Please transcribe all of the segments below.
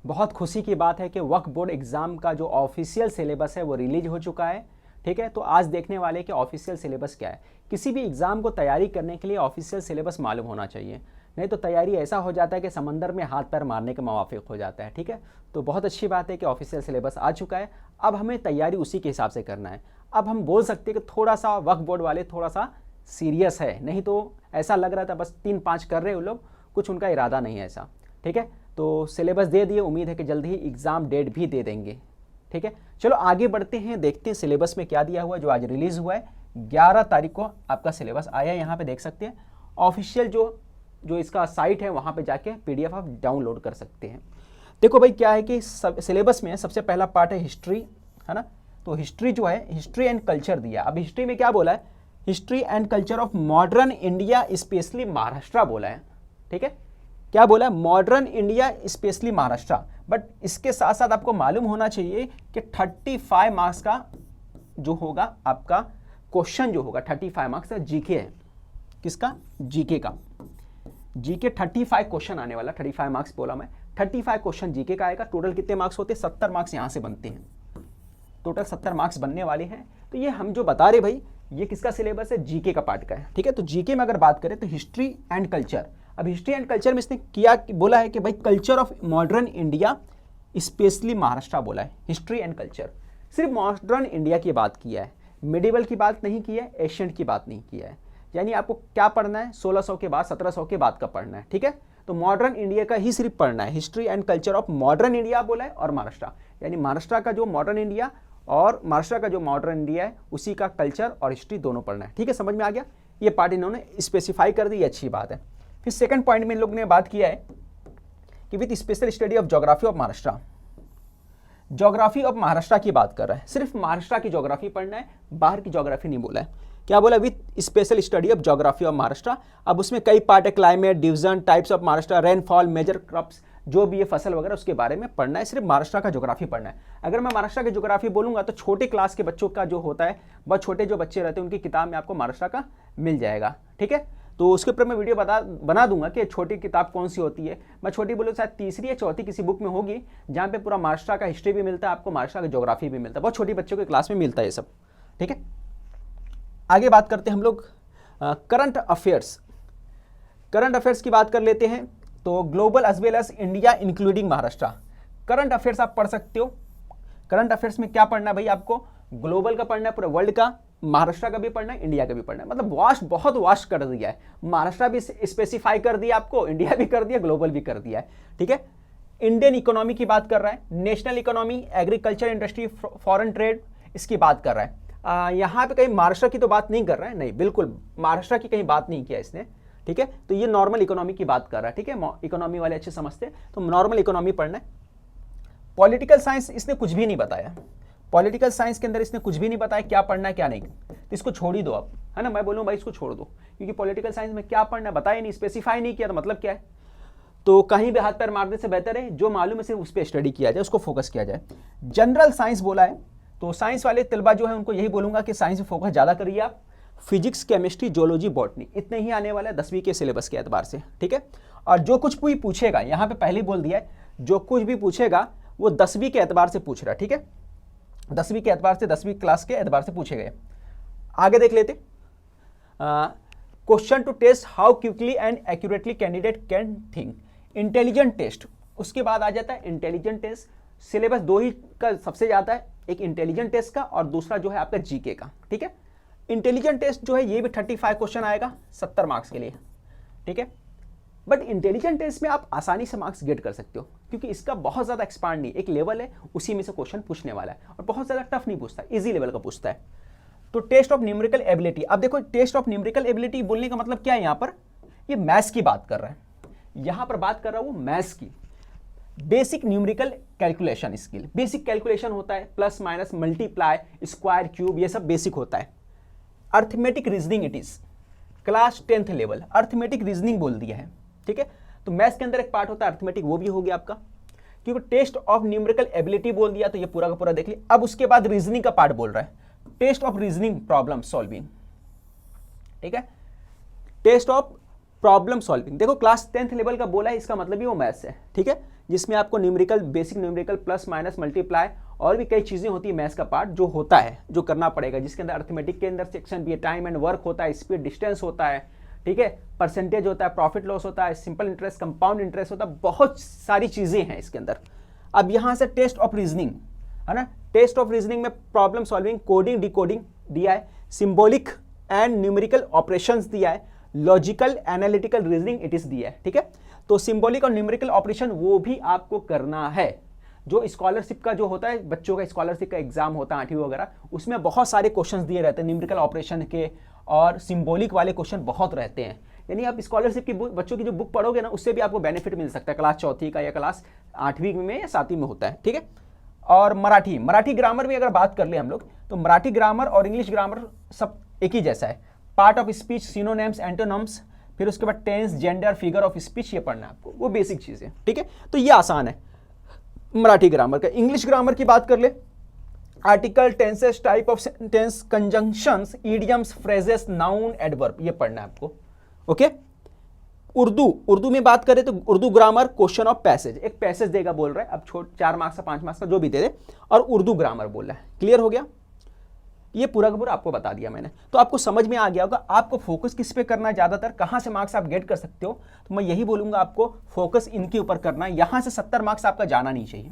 बहुत खुशी की बात है कि वक्फ बोर्ड एग्ज़ाम का जो ऑफिशियल सिलेबस है वो रिलीज हो चुका है। ठीक है, तो आज देखने वाले कि ऑफिशियल सिलेबस क्या है। किसी भी एग्ज़ाम को तैयारी करने के लिए ऑफिशियल सिलेबस मालूम होना चाहिए, नहीं तो तैयारी ऐसा हो जाता है कि समंदर में हाथ पैर मारने के मुवाफिक हो जाता है। ठीक है, तो बहुत अच्छी बात है कि ऑफिशियल सिलेबस आ चुका है। अब हमें तैयारी उसी के हिसाब से करना है। अब हम बोल सकते हैं कि थोड़ा सा वक्फ बोर्ड वाले थोड़ा सा सीरियस है, नहीं तो ऐसा लग रहा था बस 3-5 कर रहे हैं वो लोग, कुछ उनका इरादा नहीं है ऐसा। ठीक है, तो सिलेबस दे दिए, उम्मीद है कि जल्द ही एग्ज़ाम डेट भी दे देंगे। ठीक है, चलो आगे बढ़ते हैं, देखते हैं सिलेबस में क्या दिया हुआ है जो आज रिलीज़ हुआ है। 11 तारीख को आपका सिलेबस आया है, यहाँ पे देख सकते हैं। ऑफिशियल जो इसका साइट है वहाँ पे जाके PDF आप डाउनलोड कर सकते हैं। देखो भाई क्या है कि सिलेबस में सबसे पहला पार्ट है हिस्ट्री, है ना। तो हिस्ट्री जो है, हिस्ट्री एंड कल्चर दिया। अब हिस्ट्री में क्या बोला है, history and culture of modern India specially Maharashtra बोला है। ठीक है, क्या बोला है, modern India specially Maharashtra. But इसके साथ साथ आपको मालूम होना चाहिए कि 35 मार्क्स का जो होगा आपका क्वेश्चन जो होगा 35 मार्क्स का जीके है। किसका, जीके का। जीके 35 क्वेश्चन आने वाला, 35 मार्क्स बोला मैं, 35 क्वेश्चन जीके का आएगा। टोटल कितने मार्क्स होते हैं, 70 मार्क्स यहाँ से बनते हैं। टोटल 70 मार्क्स बनने वाले हैं। तो ये हम जो बता रहे भाई, ये किसका सिलेबस है, जीके का पार्ट का है। ठीक है, तो जीके में अगर बात करें तो हिस्ट्री एंड कल्चर। अब हिस्ट्री एंड कल्चर में इसने किया बोला है कि भाई culture of modern India specially Maharashtra बोला है। हिस्ट्री एंड कल्चर सिर्फ मॉडर्न इंडिया की बात किया है, मिडिवल की बात नहीं की है, एशियंट की बात नहीं किया है। यानी आपको क्या पढ़ना है, 1600 के बाद 1700 के बाद का पढ़ना है। ठीक है, तो मॉडर्न इंडिया का ही सिर्फ पढ़ना है। History and culture of modern India बोला है और महाराष्ट्र, यानी महाराष्ट्र का जो मॉडर्न इंडिया और महाराष्ट्र का जो मॉडर्न इंडिया है उसी का कल्चर और हिस्ट्री दोनों पढ़ना है। ठीक है, समझ में आ गया। ये पार्ट इन्होंने स्पेसिफाई कर दी, ये अच्छी बात है। फिर सेकंड पॉइंट में इन लोग ने बात किया है कि with special study of geography of Maharashtra. Geography of Maharashtra की बात कर रहा है, सिर्फ महाराष्ट्र की ज्योग्राफी पढ़ना है, बाहर की ज्योग्राफी नहीं बोला है। क्या बोला, with special study of geography of Maharashtra. अब उसमें कई पार्ट है, climate, division, types of Maharashtra, rainfall, major crops, जो भी ये फसल वगैरह उसके बारे में पढ़ना है। सिर्फ महाराष्ट्र का ज्योग्राफी पढ़ना है। अगर मैं महाराष्ट्र की ज्योग्राफी बोलूंगा तो छोटे क्लास के बच्चों का जो होता है, बहुत छोटे जो बच्चे रहते हैं उनकी किताब में आपको महाराष्ट्र का मिल जाएगा। ठीक है, तो उसके ऊपर मैं वीडियो बना दूंगा कि छोटी किताब कौन सी होती है। मैं छोटी बोलूँ शायद तीसरी या चौथी किसी बुक में होगी, जहाँ पे पूरा महाराष्ट्र का हिस्ट्री भी मिलता है आपको, महाराष्ट्र का ज्योग्राफी भी मिलता है। बहुत छोटी बच्चों के क्लास में मिलता है ये सब। ठीक है, आगे बात करते हैं हम लोग करंट अफेयर्स। करंट अफेयर्स की बात कर लेते हैं। तो global as well as India including Maharashtra, current affairs आप पढ़ सकते हो। करंट अफेयर्स में क्या पढ़ना है भाई, आपको ग्लोबल का पढ़ना है, पूरे वर्ल्ड का, महाराष्ट्र का भी पढ़ना है, इंडिया का भी पढ़ना है। मतलब वास्ट, बहुत वास्ट कर दिया है। महाराष्ट्र भी स्पेसिफाई कर दिया आपको, इंडिया भी कर दिया, ग्लोबल भी कर दिया है। ठीक है, इंडियन इकोनॉमी की बात कर रहा है, national economy, agriculture, industry, foreign trade, इसकी बात कर रहा है। यहाँ पे कहीं महाराष्ट्र की तो बात नहीं कर रहा है, नहीं, बिल्कुल महाराष्ट्र की कहीं बात नहीं किया इसने। ठीक है, तो ये नॉर्मल इकोनॉमी की बात कर रहा है। ठीक है, इकोनॉमी वाले अच्छे समझते हैं, तो नॉर्मल इकोनॉमी पढ़ना है। पॉलिटिकल साइंस इसने कुछ भी नहीं बताया। पॉलिटिकल साइंस के अंदर इसने कुछ भी नहीं बताया क्या पढ़ना है क्या नहीं, तो इसको छोड़ ही दो आप, है ना। मैं बोलूँ भाई इसको छोड़ दो, क्योंकि पॉलिटिकल साइंस में क्या पढ़ना है बताया नहीं, स्पेसिफाई नहीं किया, तो मतलब क्या है। तो कहीं भी हाथ पैर मारने से बेहतर है जो मालूम है सिर्फ उस पर स्टडी किया जाए, उसको फोकस किया जाए। जनरल साइंस बोला है, तो साइंस वाले तलबा जो है उनको यही बोलूंगा कि साइंस में फोकस ज़्यादा करिए आप। फिजिक्स, केमिस्ट्री, जियोलॉजी, बॉटनी, इतने ही आने वाला है 10वीं के सिलेबस के एतबार से। ठीक है, और जो कुछ भी पूछेगा, यहाँ पे पहले ही बोल दिया है, जो कुछ भी पूछेगा वो 10वीं के एतबार से पूछ रहा है। ठीक है, 10वीं के एतबार से, 10वीं क्लास के एतबार से पूछे गए। आगे देख लेते, question to test how quickly and accurately candidate can think, intelligent test. उसके बाद आ जाता है इंटेलिजेंट टेस्ट। सिलेबस 2 ही का सबसे ज़्यादा है, एक इंटेलिजेंट टेस्ट का और दूसरा जो है आपका जीके का। ठीक है, इंटेलिजेंट टेस्ट जो है ये भी 35 क्वेश्चन आएगा 70 मार्क्स के लिए। ठीक है, बट इंटेलिजेंट टेस्ट में आप आसानी से मार्क्स गेट कर सकते हो, क्योंकि इसका बहुत ज़्यादा एक्सपांड नहीं, एक लेवल है उसी में से क्वेश्चन पूछने वाला है, और बहुत ज़्यादा टफ नहीं पूछता, इजी लेवल का पूछता है। तो टेस्ट ऑफ न्यूमेरिकल एबिलिटी, अब देखो टेस्ट ऑफ न्यूमेरिकल एबिलिटी बोलने का मतलब क्या है, यहाँ पर ये मैथ्स की बात कर रहा है, यहाँ पर बात कर रहा हूँ मैथ्स की। Basic numerical calculation skill, basic calculation होता है, plus minus, multiply, square, cube, ये सब बेसिक होता है। Arithmetic reasoning it is class 10th level, arithmetic reasoning बोल दिया है। ठीक है, तो मैथ्स के अंदर एक पार्ट होता है अर्थमेटिक, वो भी हो गया आपका, क्योंकि टेस्ट ऑफ न्यूमेरिकल एबिलिटी बोल दिया तो ये पूरा का पूरा देख लिया। अब उसके बाद रीजनिंग का पार्ट बोल रहा है, test of reasoning problem solving. ठीक है, टेस्ट ऑफ प्रॉब्लम सॉल्विंग, देखो क्लास 10th लेवल का बोला है, इसका मतलब ही वो मैथ्स है। ठीक है, जिसमें आपको numerical, basic numerical, plus minus multiply और भी कई चीज़ें होती है मैथ्स का पार्ट जो होता है, जो करना पड़ेगा, जिसके अंदर अर्थमेटिक के अंदर सेक्शन भी है, टाइम एंड वर्क होता है, स्पीड डिस्टेंस होता है, ठीक है, परसेंटेज होता है, प्रॉफिट लॉस होता है, सिंपल इंटरेस्ट, कंपाउंड इंटरेस्ट होता है, बहुत सारी चीज़ें हैं इसके अंदर। अब यहाँ से टेस्ट ऑफ रीजनिंग है ना, टेस्ट ऑफ रीजनिंग में प्रॉब्लम सॉल्विंग, कोडिंग, डिकोडिंग दिया है, सिंबॉलिक एंड न्यूमेरिकल ऑपरेशंस दिया है, logical analytical reasoning it is दिया है, ठीक है। तो सिंबॉलिक और न्यूमेरिकल ऑपरेशन वो भी आपको करना है। जो स्कॉलरशिप का जो होता है, बच्चों का स्कॉलरशिप का एग्जाम होता है 8वीं वगैरह, उसमें बहुत सारे क्वेश्चंस दिए रहते हैं न्यूमेरिकल ऑपरेशन के, और सिंबॉलिक वाले क्वेश्चन बहुत रहते हैं। यानी आप स्कॉलरशिप की बुक, बच्चों की जो बुक पढ़ोगे ना, उससे भी आपको बेनिफिट मिल सकता है, क्लास 4वीं का या क्लास 8वीं में या 7वीं में होता है, ठीक है। और मराठी ग्रामर में अगर बात कर ले हम लोग, तो मराठी ग्रामर और इंग्लिश ग्रामर सब एक ही जैसा है। Part of speech, synonyms, antonyms, फिर उसके बाद tense, gender, figure of speech, ये पढ़ना है आपको, वो बेसिक चीज़ें, ठीक है। तो ये आसान है मराठी ग्रामर का। इंग्लिश ग्रामर की बात कर ले, article, tenses, type of sentence, conjunctions, idioms, phrases, noun, adverb, ये पढ़ना है आपको, ओके। उर्दू में बात करें तो Urdu grammar, question of passage, एक पैसेज देगा बोल रहा है, अब 4 मार्क्स का 5 मार्क्स का जो भी दे दे, और उर्दू ग्रामर बोल रहा है। क्लियर हो गया? ये पूरा का पूरा आपको बता दिया मैंने, तो आपको समझ में आ गया होगा आपको फोकस किस पे करना है, ज़्यादातर कहाँ से मार्क्स आप गेट कर सकते हो। तो मैं यही बोलूँगा आपको फोकस इनके ऊपर करना है। यहाँ से 70 मार्क्स आपका जाना नहीं चाहिए,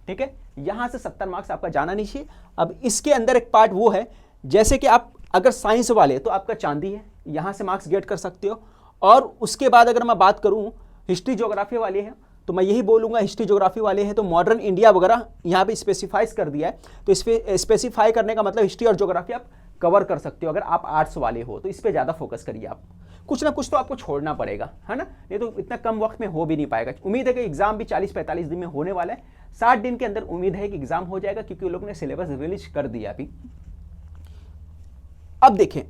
ठीक है, यहाँ से 70 मार्क्स आपका जाना नहीं चाहिए। अब इसके अंदर एक पार्ट वो है, जैसे कि आप अगर साइंस वाले तो आपका चांदी है, यहाँ से मार्क्स गेट कर सकते हो। और उसके बाद अगर मैं बात करूँ हिस्ट्री ज्योग्राफी वाले हैं, तो मैं यही बोलूँगा हिस्ट्री ज्योग्राफी वाले हैं तो मॉडर्न इंडिया वगैरह यहाँ पे स्पेसिफाइज कर दिया है। तो इस पे स्पेसिफाई करने का मतलब हिस्ट्री और ज्योग्राफी आप कवर कर सकते हो। अगर आप आर्ट्स वाले हो तो इस पर ज़्यादा फोकस करिए आप, कुछ ना कुछ तो आपको छोड़ना पड़ेगा, है ना, नहीं तो इतना कम वक्त में हो भी नहीं पाएगा। उम्मीद है कि एग्जाम भी 40-45 दिन में होने वाला है, 60 दिन के अंदर उम्मीद है कि एग्जाम हो जाएगा, क्योंकि लोग ने सिलेबस रिलीज कर दिया अभी। अब देखें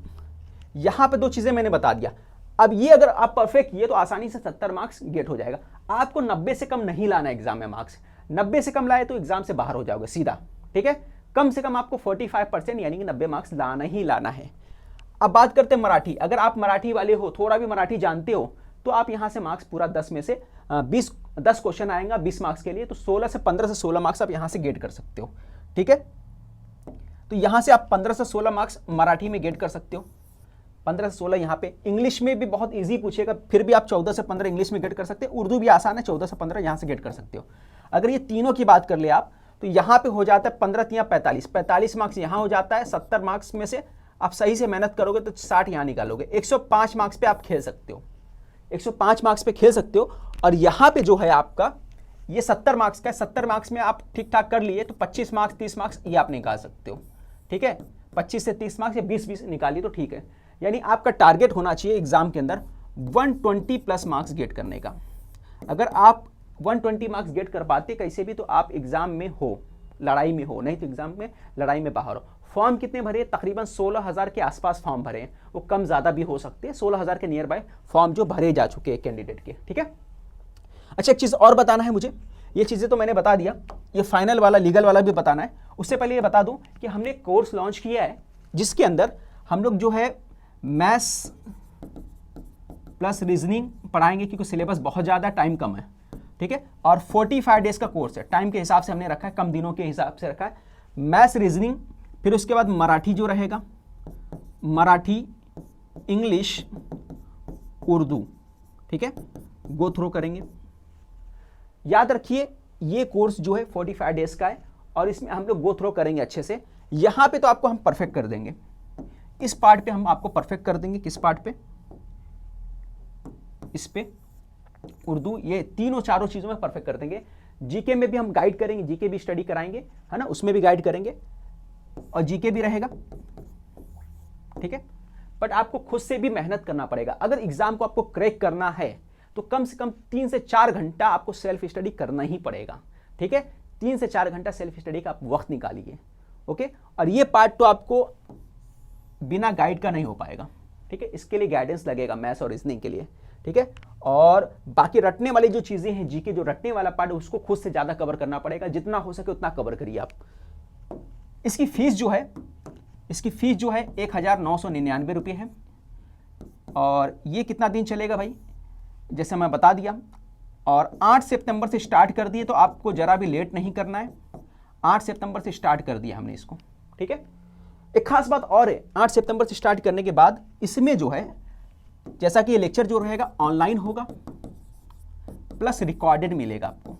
यहाँ पे 2 चीज़ें मैंने बता दिया। अब ये अगर आप परफेक्ट किए तो आसानी से 70 मार्क्स गेट हो जाएगा। आपको 90 से कम नहीं लाना एग्जाम में मार्क्स, 90 से कम लाए तो एग्जाम से बाहर हो जाओगे सीधा, ठीक है। कम से कम आपको 45% यानी कि 90 मार्क्स लाना ही लाना है। अब बात करते हैं मराठी। अगर आप मराठी वाले हो, थोड़ा भी मराठी जानते हो, तो आप यहाँ से मार्क्स पूरा 10 में से 10 क्वेश्चन आएगा 20 मार्क्स के लिए, तो 15 से 16 मार्क्स आप यहाँ से गेट कर सकते हो, ठीक है। तो यहाँ से आप 15 से 16 मार्क्स मराठी में गेट कर सकते हो, 15 से 16 यहाँ पे। इंग्लिश में भी बहुत इजी पूछेगा, फिर भी आप 14 से 15 इंग्लिश में गेट कर सकते हो। उर्दू भी आसान है, 14 से 15 यहाँ से गेट कर सकते हो। अगर ये तीनों की बात कर ले आप, तो यहाँ पे हो जाता है 15 3 45 मार्क्स यहाँ हो जाता है। 70 मार्क्स में से आप सही से मेहनत करोगे तो 60 यहाँ निकालोगे। 105 मार्क्स पे आप खेल सकते हो, 105 मार्क्स पे खेल सकते हो। और यहाँ पे जो है आपका ये 70 मार्क्स का है, 70 मार्क्स में आप ठीक ठाक कर लिए तो 25 मार्क्स 30 मार्क्स ये आप निकाल सकते हो, ठीक है। 25 से 30 मार्क्स या 20 निकालिए तो ठीक है। यानी आपका टारगेट होना चाहिए एग्जाम के अंदर 120 प्लस मार्क्स गेट करने का। अगर आप 120 मार्क्स गेट कर पाते कैसे भी, तो आप एग्जाम में हो, लड़ाई में हो, नहीं तो एग्जाम में लड़ाई में बाहर हो। फॉर्म कितने भरे? तकरीबन 16,000 के आसपास फॉर्म भरे हैं, वो कम ज़्यादा भी हो सकते हैं। 16,000 के नियर बाय फॉर्म जो भरे जा चुके हैं कैंडिडेट के, ठीक है। अच्छा, एक चीज़ और बताना है मुझे, ये चीज़ें तो मैंने बता दिया, ये फाइनल वाला लीगल वाला भी बताना है। उससे पहले ये बता दूं कि हमने कोर्स लॉन्च किया है जिसके अंदर हम लोग जो है मैथ्स प्लस रीजनिंग पढ़ाएंगे, क्योंकि सिलेबस बहुत ज़्यादा, टाइम कम है, ठीक है। और 45 डेज का कोर्स है, टाइम के हिसाब से हमने रखा है, कम दिनों के हिसाब से रखा है। मैथ्स, रीजनिंग, फिर उसके बाद मराठी जो रहेगा, मराठी, इंग्लिश, उर्दू, ठीक है, गो थ्रू करेंगे। याद रखिए ये कोर्स जो है 45 डेज का है और इसमें हम लोग गो थ्रू करेंगे अच्छे से। यहाँ पे तो आपको हम परफेक्ट कर देंगे, इस पार्ट पे हम आपको परफेक्ट कर देंगे। किस पार्ट पे? इस पे उर्दू, ये तीनों चारों चीज़ों में परफेक्ट कर देंगे। जीके में भी हम गाइड करेंगे, जीके भी स्टडी कराएंगे, है ना, उसमें भी गाइड करेंगे और जीके भी रहेगा, ठीक है। बट आपको खुद से भी मेहनत करना पड़ेगा। अगर एग्जाम को आपको क्रैक करना है तो कम से कम 3 से 4 घंटा आपको सेल्फ स्टडी करना ही पड़ेगा, ठीक है। 3 से 4 घंटा सेल्फ स्टडी का आप वक्त निकालिए, ओके। और ये पार्ट तो आपको बिना गाइड का नहीं हो पाएगा, ठीक है। इसके लिए गाइडेंस लगेगा मैथ्स और रीजनिंग के लिए, ठीक है। और बाकी रटने वाली जो चीज़ें हैं, जीके जो रटने वाला पार्ट है, उसको खुद से ज़्यादा कवर करना पड़ेगा। जितना हो सके उतना कवर करिए आप। इसकी फीस जो है 1999 रुपये है। और ये कितना दिन चलेगा भाई? जैसे मैं बता दिया, और 8 सितंबर से स्टार्ट कर दिए, तो आपको जरा भी लेट नहीं करना है। 8 सितंबर से स्टार्ट कर दिया हमने इसको, ठीक है। एक खास बात और है, 8 सितंबर से स्टार्ट करने के बाद इसमें जो है, जैसा कि ये लेक्चर जो रहेगा ऑनलाइन होगा प्लस रिकॉर्डेड मिलेगा आपको,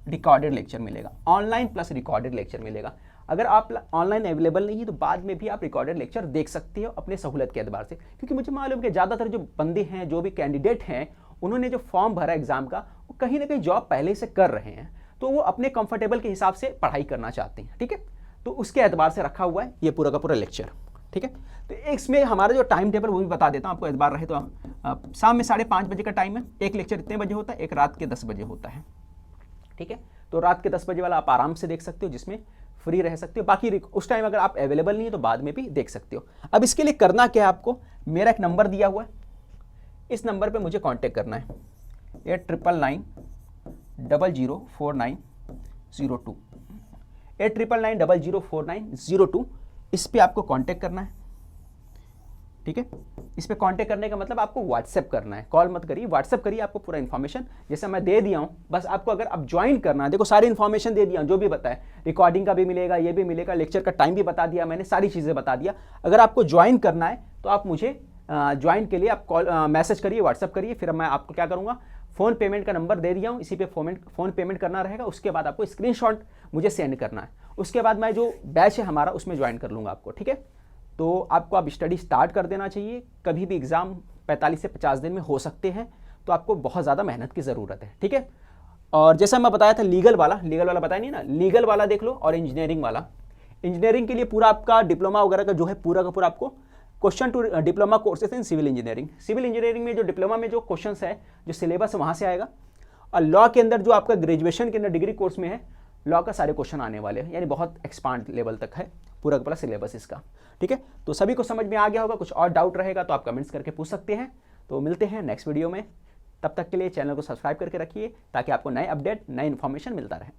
रिकॉर्डेड लेक्चर मिलेगा, ऑनलाइन प्लस रिकॉर्डेड लेक्चर मिलेगा। अगर आप ऑनलाइन अवेलेबल नहीं है तो बाद में भी आप रिकॉर्डेड लेक्चर देख सकते हो अपने सहूलत के एतबार से, क्योंकि मुझे मालूम है कि ज़्यादातर जो बंदे हैं, जो भी कैंडिडेट हैं, उन्होंने जो फॉर्म भरा एग्जाम का, वो कहीं ना कहीं जॉब पहले से कर रहे हैं, तो वो अपने कंफर्टेबल के हिसाब से पढ़ाई करना चाहते हैं, ठीक है। तो उसके एतबार से रखा हुआ है ये पूरा का पूरा लेक्चर, ठीक है। तो इसमें हमारा जो टाइम टेबल वो भी बता देता हूँ आपको, एतबार रहे तो शाम में 5:30 बजे का टाइम है। एक लेक्चर इतने बजे होता है, एक रात के 10 बजे होता है, ठीक है। तो रात के 10 बजे वाला आप आराम से देख सकते हो, जिसमें फ्री रह सकते हो। बाकी उस टाइम अगर आप अवेलेबल नहीं है तो बाद में भी देख सकते हो। अब इसके लिए करना क्या है, आपको मेरा एक नंबर दिया हुआ है, इस नंबर पे मुझे कांटेक्ट करना है, 8999004902, 8999004902, इस पे आपको कांटेक्ट करना है, ठीक है। इस पे कांटेक्ट करने का मतलब आपको व्हाट्सएप करना है, कॉल मत करिए, व्हाट्सएप करिए। आपको पूरा इन्फॉर्मेशन जैसे मैं दे दिया हूँ, बस आपको अगर आप ज्वाइन करना है, देखो सारी इन्फॉर्मेशन दे दिया, जो भी बताए, रिकॉर्डिंग का भी मिलेगा, ये भी मिलेगा, लेक्चर का टाइम भी बता दिया मैंने, सारी चीज़ें बता दिया। अगर आपको ज्वाइन करना है तो आप मुझे ज्वाइन के लिए आप कॉल मैसेज करिए, व्हाट्सएप करिए, फिर मैं आपको क्या करूँगा, फ़ोन पेमेंट का नंबर दे दिया हूँ, इसी पे फ़ोन पेमेंट करना रहेगा। उसके बाद आपको स्क्रीनशॉट मुझे सेंड करना है, उसके बाद मैं जो बैच है हमारा उसमें ज्वाइन कर लूँगा आपको, ठीक है। तो आपको आप स्टडी स्टार्ट कर देना चाहिए। कभी भी एग्ज़ाम 45 से 50 दिन में हो सकते हैं, तो आपको बहुत ज़्यादा मेहनत की ज़रूरत है, ठीक है। और जैसा मैं बताया था लीगल वाला बताया नहीं ना, लीगल वाला देख लो, और इंजीनियरिंग वाला। इंजीनियरिंग के लिए पूरा आपका डिप्लोमा वगैरह का जो है पूरा का पूरा आपको question to diploma courses in civil engineering. Civil engineering में जो डिप्लोमा में जो क्वेश्चन है, जो सिलेबस है वहाँ से आएगा। और लॉ के अंदर जो आपका ग्रेजुएशन के अंदर डिग्री कोर्स में है, लॉ का सारे क्वेश्चन आने वाले हैं, यानी बहुत एक्सपांड लेवल तक है पूरा का पूरा सिलेबस इसका, ठीक है। तो सभी को समझ में आ गया होगा। कुछ और डाउट रहेगा तो आप कमेंट्स करके पूछ सकते हैं। तो मिलते हैं नेक्स्ट वीडियो में, तब तक के लिए चैनल को सब्सक्राइब करके रखिए ताकि आपको नए अपडेट, नए इन्फॉर्मेशन मिलता रहे।